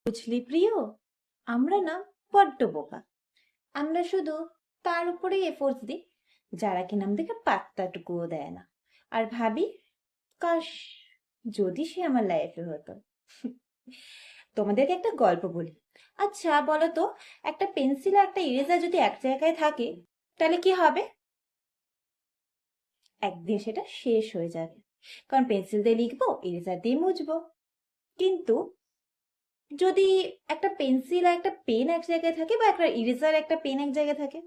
বুঝলি প্রিয়, আমরা না বড্ড বোকা। আমরা শুধু তার উপরেই এফোর্টস দিই যারা কিনা আমাদেরকে পাত্তাটুকুও দেয় না, আর ভাবি কাশ যদি সে আমার লাইফে হতো। তোমাদেরকে একটা গল্প বলি। আচ্ছা বলো তো, একটা পেন্সিল আর একটা ইরেজার যদি এক জায়গায় থাকে তাহলে কি হবে? একদিন সেটা শেষ হয়ে যাবে, কারণ পেন্সিল দিয়ে লিখবো, ইরেজার দিয়ে মুছবো। কিন্তু যদি একটা পেন্সিল আর একটা পেন এক জায়গায় থাকে, বা একটা ইরেজার একটা পেন এক জায়গায় থাকে,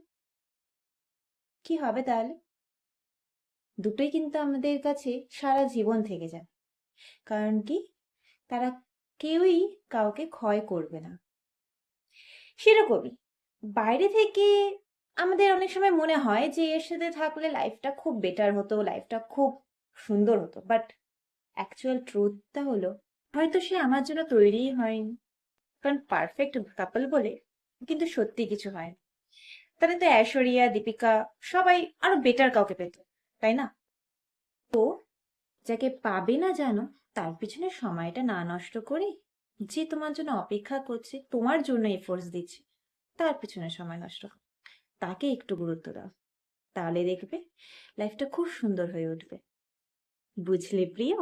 কি হবে তাহলে? দুটোই কিন্তু আমাদের কাছে সারা জীবন থেকে যায়। কারণ কি, তারা কেউই কাউকে ক্ষয় করবে না। সেরকমই বাইরে থেকে আমাদের অনেক সময় মনে হয় যে এর সাথে থাকলে লাইফটা খুব বেটার হতো, লাইফটা খুব সুন্দর হতো, বাট অ্যাকচুয়াল ট্রুথটা হলো হয়তো সে আমার জন্য তৈরিই হয়নি। কারণ পারফেক্ট কাপল বলে কিন্তু সত্যি কিছু হয় না। তাহলে তো ঐশ্বরিয়া, দীপিকা সবাই আরো বেটার কাউকে পেত, তাই না? তো যাকে পাবে না জানো, তার পিছনে সময়টা না নষ্ট করে, যে তোমার জন্য অপেক্ষা করছে, তোমার জন্য এফোর্টস দিচ্ছে, তার পিছনে সময় নষ্ট করো। তাকে একটু গুরুত্ব দাও, তাহলে দেখবে লাইফটা খুব সুন্দর হয়ে উঠবে। বুঝলে প্রিয়?